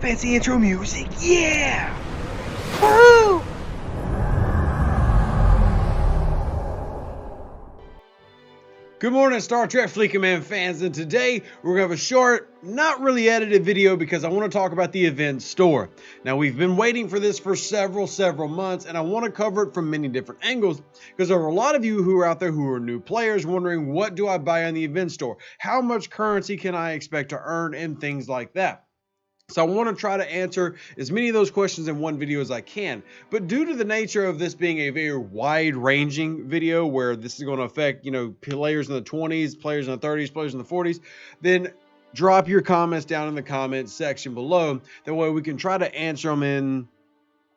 fancy intro music. Yeah! Woo! Good morning, Star Trek Fleet Command fans, and today we're going to have a short, not really edited video because I want to talk about the event store. Now, we've been waiting for this for several months, and I want to cover it from many different angles because there are a lot of you who are out there who are new players wondering, what do I buy on the event store? How much currency can I expect to earn and things like that? So I want to try to answer as many of those questions in one video as I can. But due to the nature of this being a very wide-ranging video where this is going to affect, players in the 20s, players in the 30s, players in the 40s, then drop your comments down in the comments section below. That way we can try to answer them in...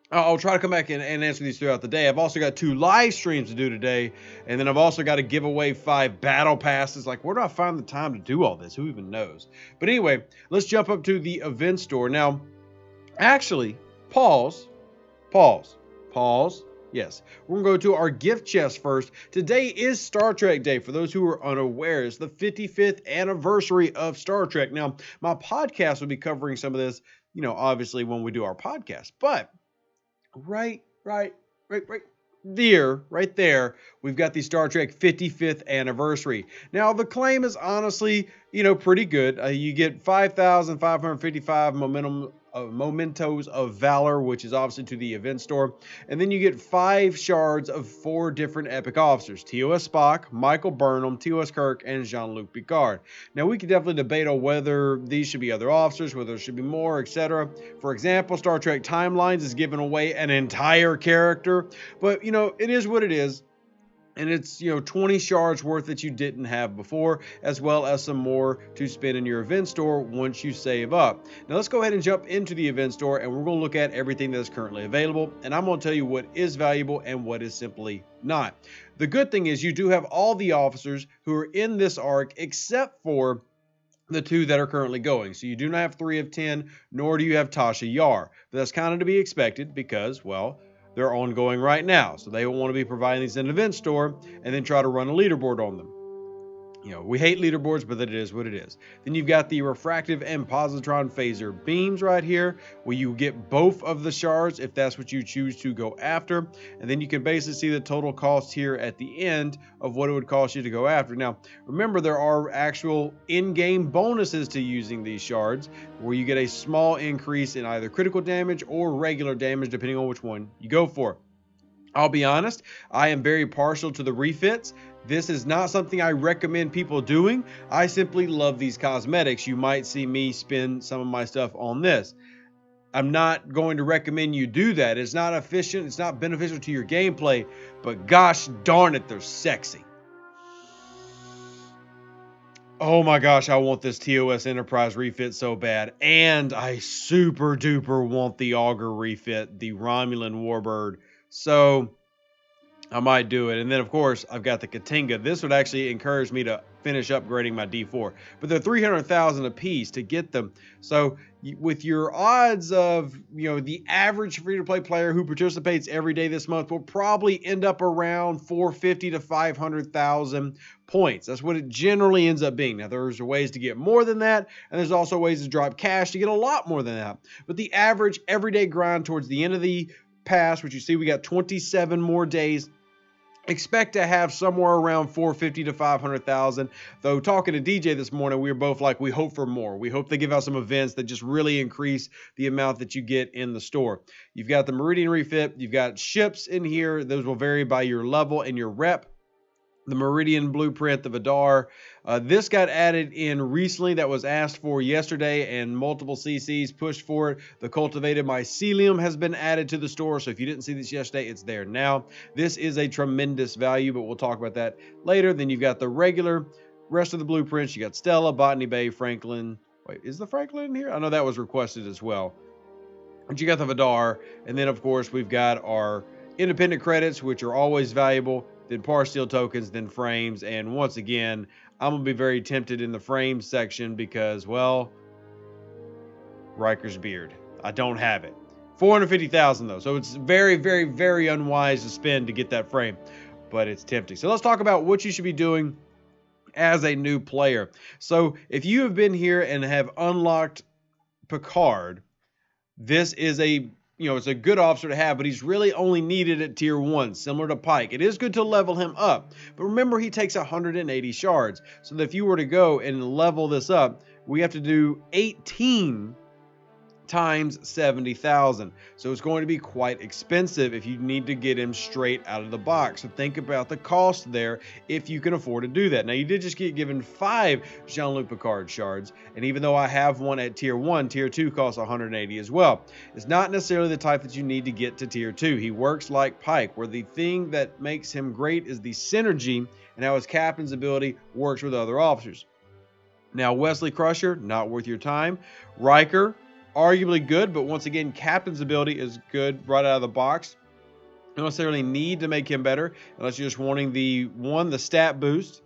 I'll try to come back and answer these throughout the day. I've also got 2 live streams to do today, and then I've also got to give away 5 battle passes. Like, where do I find the time to do all this? Who even knows? But anyway, let's jump up to the event store. Now, actually, pause. Yes, we're going to go to our gift chest first. Today is Star Trek Day. For those who are unaware, it's the 55th anniversary of Star Trek. Now, my podcast will be covering some of this, obviously when we do our podcast, but... Right there, we've got the Star Trek 55th anniversary. Now, the claim is honestly, pretty good. You get 5,555 mementos of valor, which is obviously to the event store. And then you get 5 shards of 4 different epic officers: TOS Spock, Michael Burnham, TOS Kirk, and Jean-Luc Picard. Now, we could definitely debate on whether these should be other officers, whether there should be more, etc. For example, Star Trek Timelines is giving away an entire character, but it is what it is. And it's, 20 shards worth that you didn't have before, as well as some more to spend in your event store once you save up. Now let's go ahead and jump into the event store, and we're going to look at everything that is currently available. And I'm going to tell you what is valuable and what is simply not. The good thing is you do have all the officers who are in this arc except for the 2 that are currently going. So you do not have 3 of 10, nor do you have Tasha Yar. But that's kind of to be expected because, well, they're ongoing right now. So they won't want to be providing these in an event store and then try to run a leaderboard on them. We hate leaderboards, but that is what it is. Then you've got the refractive and positron phaser beams right here, where you get both of the shards if that's what you choose to go after. And then you can basically see the total cost here at the end of what it would cost you to go after. Now, remember, there are actual in-game bonuses to using these shards, where you get a small increase in either critical damage or regular damage, depending on which one you go for. I'll be honest, I am very partial to the refits. This is not something I recommend people doing. I simply love these cosmetics. You might see me spend some of my stuff on this. I'm not going to recommend you do that. It's not efficient. It's not beneficial to your gameplay, but gosh darn it, they're sexy. Oh my gosh, I want this TOS Enterprise refit so bad. And I super duper want the Augur refit, the Romulan Warbird. So I might do it. And then, of course, I've got the Katinga. This would actually encourage me to finish upgrading my D4. But they're 300,000 a piece to get them. So with your odds of, the average free-to-play player who participates every day this month will probably end up around 450 to 500,000 points. That's what it generally ends up being. Now, there's ways to get more than that, and there's also ways to drop cash to get a lot more than that. But the average everyday grind towards the end of the pass, which you see we got 27 more days, expect to have somewhere around 450 to 500,000. Though talking to DJ this morning, we were both like, we hope for more. We hope they give out some events that just really increase the amount that you get in the store. You've got the Meridian refit. You've got ships in here. Those will vary by your level and your rep. The Meridian blueprint, the Vidar. This got added in recently. That was asked for yesterday, and multiple CCs pushed for it. The cultivated mycelium has been added to the store, so if you didn't see this yesterday, it's there now. This is a tremendous value, but we'll talk about that later. Then you've got the regular rest of the blueprints. You got Stella, Botany Bay, Franklin. Wait, is the Franklin in here? I know that was requested as well. But you got the Vidar, and then of course we've got our independent credits, which are always valuable. Then Parsteel tokens, then frames, and once again, I'm going to be very tempted in the frames section because, well, Riker's beard. I don't have it. 450,000 though, so it's very unwise to spend to get that frame, but it's tempting. So let's talk about what you should be doing as a new player. So if you have been here and have unlocked Picard, this is a it's a good officer to have, but he's really only needed at tier 1, similar to Pike. It is good to level him up, but remember he takes 180 shards. So that if you were to go and level this up, we have to do 18 times 70,000. So it's going to be quite expensive if you need to get him straight out of the box. So think about the cost there if you can afford to do that. Now, you did just get given 5 Jean-Luc Picard shards, and even though I have one at tier 1, tier 2 costs 180 as well. It's not necessarily the type that you need to get to tier 2. He works like Pike, where the thing that makes him great is the synergy and how his captain's ability works with other officers. Now, Wesley Crusher, not worth your time. Riker, arguably good, but once again, captain's ability is good right out of the box. You don't necessarily need to make him better unless you're just wanting the stat boost,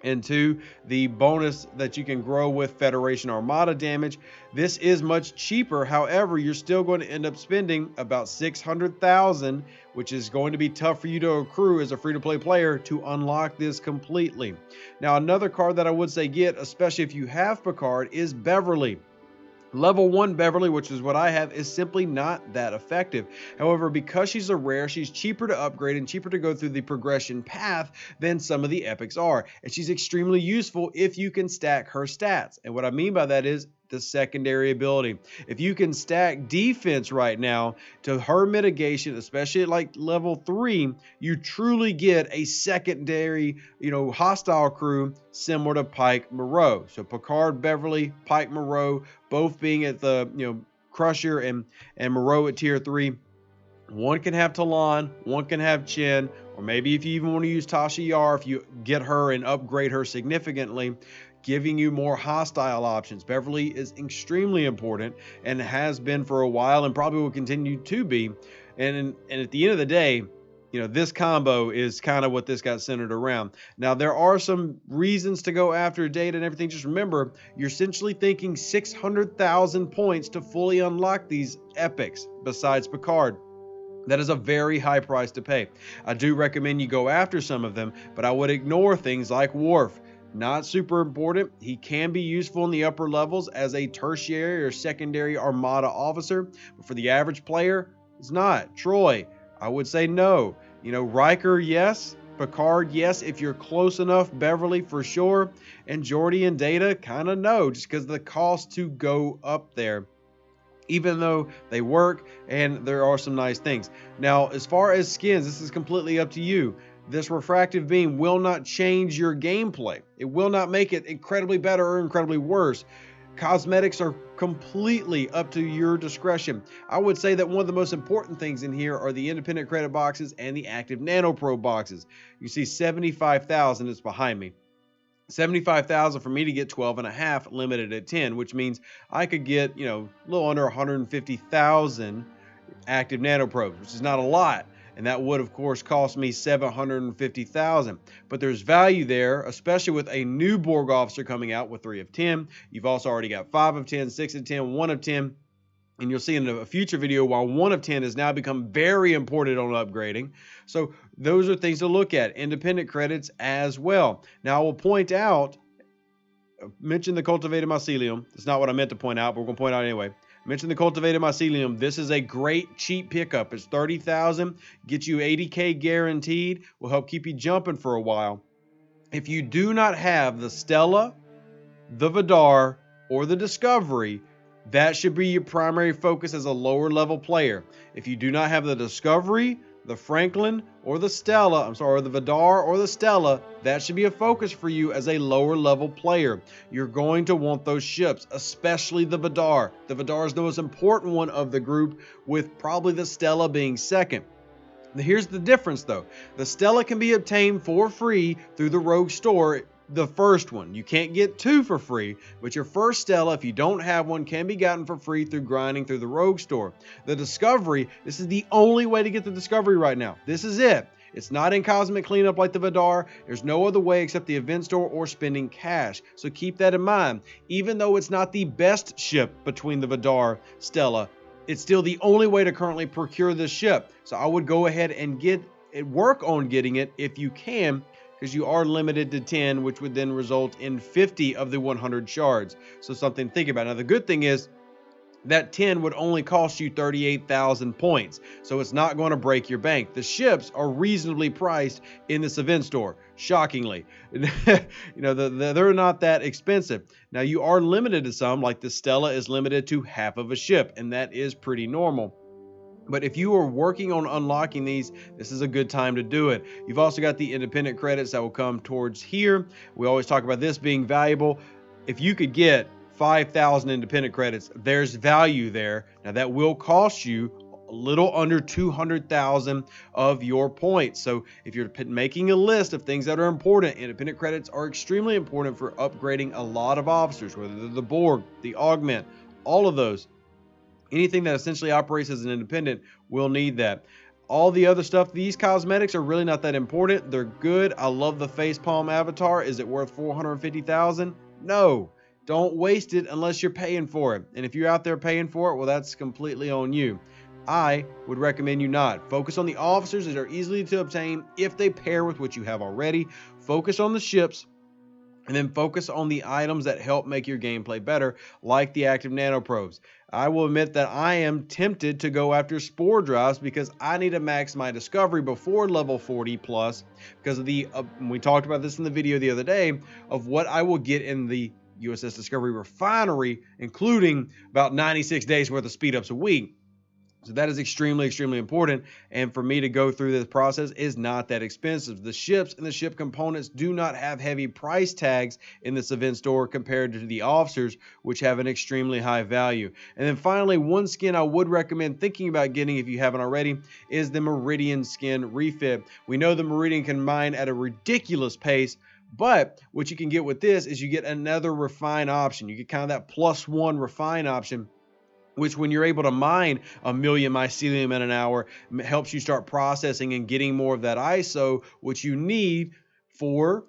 and 2, the bonus that you can grow with Federation Armada damage. This is much cheaper. However, you're still going to end up spending about 600,000, which is going to be tough for you to accrue as a free-to-play player to unlock this completely. Now, another card that I would say get, especially if you have Picard, is Beverly. Level 1 Beverly, which is what I have, is simply not that effective. However, because she's a rare, she's cheaper to upgrade and cheaper to go through the progression path than some of the epics are. And she's extremely useful if you can stack her stats. And what I mean by that is the secondary ability. If you can stack defense right now to her mitigation, especially at like level 3, you truly get a secondary, hostile crew similar to Pike Moreau. So Picard, Beverly, Pike Moreau, both being at the Crusher and Moreau at tier 3. One can have Talon, one can have Chen, or maybe if you even want to use Tasha Yar, if you get her and upgrade her significantly, giving you more hostile options. Beverly is extremely important and has been for a while and probably will continue to be. And at the end of the day, this combo is kind of what this got centered around. Now, there are some reasons to go after data and everything. Just remember, you're essentially thinking 600,000 points to fully unlock these epics besides Picard. That is a very high price to pay. I do recommend you go after some of them, but I would ignore things like Worf. Not super important. He can be useful in the upper levels as a tertiary or secondary Armada officer, but for the average player, it's not. Troy, I would say no. Riker, yes. Picard, yes, if you're close enough. Beverly, for sure. And Geordi and Data, kind of no, just because of the cost to go up there, even though they work and there are some nice things. Now, as far as skins, this is completely up to you. This refractive beam will not change your gameplay. It will not make it incredibly better or incredibly worse. Cosmetics are completely up to your discretion. I would say that one of the most important things in here are the independent credit boxes and the active nanoprobe boxes. You see 75,000 is behind me. 75,000 for me to get 12.5 limited at 10, which means I could get, a little under 150,000 active nanoprobes, which is not a lot. And that would, of course, cost me 750,000. But there's value there, especially with a new Borg officer coming out with 3 of 10. You've also already got 5 of 10, 6 of 10, 1 of 10. And you'll see in a future video why 1 of 10 has now become very important on upgrading. So those are things to look at. Independent credits as well. Now I will point out, mention the cultivated mycelium. That's not what I meant to point out, but we're going to point out anyway. Mention the cultivated mycelium. This is a great cheap pickup. It's 30,000, gets you 80K guaranteed, will help keep you jumping for a while. If you do not have the Stella, the Vidar, or the Discovery, that should be your primary focus as a lower level player. If you do not have the Discovery, the Franklin, or the Stella, the Vidar or the Stella, that should be a focus for you as a lower level player. You're going to want those ships, especially the Vidar. The Vidar is the most important one of the group, with probably the Stella being second. Now, here's the difference though. The Stella can be obtained for free through the Rogue Store. The first one. You can't get 2 for free, but your first Stella, if you don't have one, can be gotten for free through grinding through the Rogue Store. The Discovery, this is the only way to get the Discovery right now. This is it. It's not in Cosmic Cleanup like the Vidar. There's no other way except the Event Store or spending cash. So keep that in mind. Even though it's not the best ship between the Vidar, Stella, it's still the only way to currently procure this ship. So I would go ahead and work on getting it if you can, because you are limited to 10, which would then result in 50 of the 100 shards. So something to think about. Now, the good thing is that 10 would only cost you 38,000 points. So it's not going to break your bank. The ships are reasonably priced in this event store, shockingly. They're not that expensive. Now, you are limited to some, like the Stella is limited to half of a ship, and that is pretty normal. But if you are working on unlocking these, this is a good time to do it. You've also got the independent credits that will come towards here. We always talk about this being valuable. If you could get 5,000 independent credits, there's value there. Now that will cost you a little under 200,000 of your points. So if you're making a list of things that are important, independent credits are extremely important for upgrading a lot of officers, whether they're the Borg, the Augment, all of those. Anything that essentially operates as an independent will need that. All the other stuff, these cosmetics are really not that important. They're good. I love the facepalm avatar. Is it worth 450,000? No. Don't waste it unless you're paying for it. And if you're out there paying for it, well, that's completely on you. I would recommend you not. Focus on the officers that are easily to obtain if they pair with what you have already. Focus on the ships. And then focus on the items that help make your gameplay better, like the active nanoprobes. I will admit that I am tempted to go after spore drives because I need to max my discovery before level 40 plus because of the, we talked about this in the video the other day, of what I will get in the USS Discovery refinery, including about 96 days worth of speed ups a week. So that is extremely, extremely important. And for me to go through this process is not that expensive. The ships and the ship components do not have heavy price tags in this event store compared to the officers, which have an extremely high value. And then finally, one skin I would recommend thinking about getting if you haven't already is the Meridian skin refit. We know the Meridian can mine at a ridiculous pace, but what you can get with this is you get another refine option. You get kind of that +1 refine option, which when you're able to mine 1 million mycelium in an hour, helps you start processing and getting more of that ISO, which you need for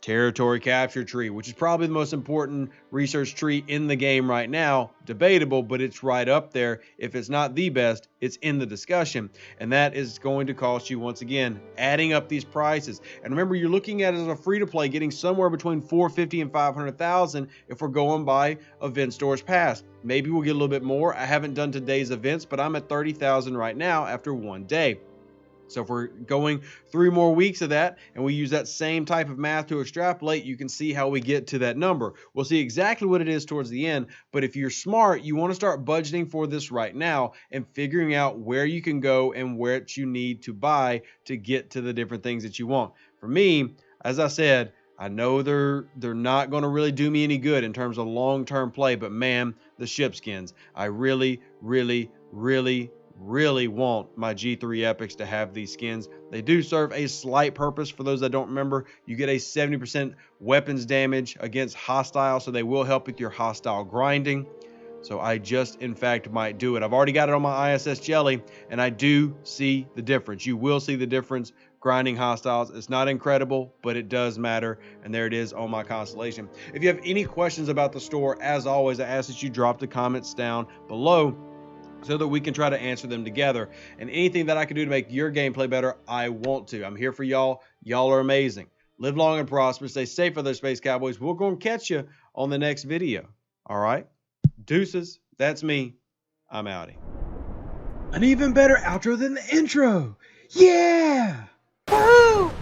territory capture tree, which is probably the most important research tree in the game right now. Debatable, but it's right up there. If it's not the best, it's in the discussion. And that is going to cost you, once again, adding up these prices. And remember, you're looking at it as a free-to-play, getting somewhere between 450 and 500,000 if we're going by event stores past. Maybe we'll get a little bit more. I haven't done today's events, but I'm at 30,000 right now after one day. So if we're going 3 more weeks of that and we use that same type of math to extrapolate, you can see how we get to that number. We'll see exactly what it is towards the end, but if you're smart, you want to start budgeting for this right now and figuring out where you can go and what you need to buy to get to the different things that you want. For me, as I said, I know they're not going to really do me any good in terms of long-term play, but man, the ship skins, I really want my G3 epics to have these skins. They do serve a slight purpose. For those that don't remember, you get a 70% weapons damage against hostile, so they will help with your hostile grinding. So I just, in fact, might do it. I've already got it on my ISS jelly, and I do see the difference. You will see the difference grinding hostiles. It's not incredible, but it does matter, and there it is on my constellation. If you have any questions about the store, as always, I ask that you drop the comments down below so that we can try to answer them together. And anything that I can do to make your gameplay better, I want to. I'm here for y'all. Y'all are amazing. Live long and prosper. Stay safe for those Space Cowboys. We're going to catch you on the next video. All right? Deuces. That's me. I'm outie. An even better outro than the intro. Yeah! Woo!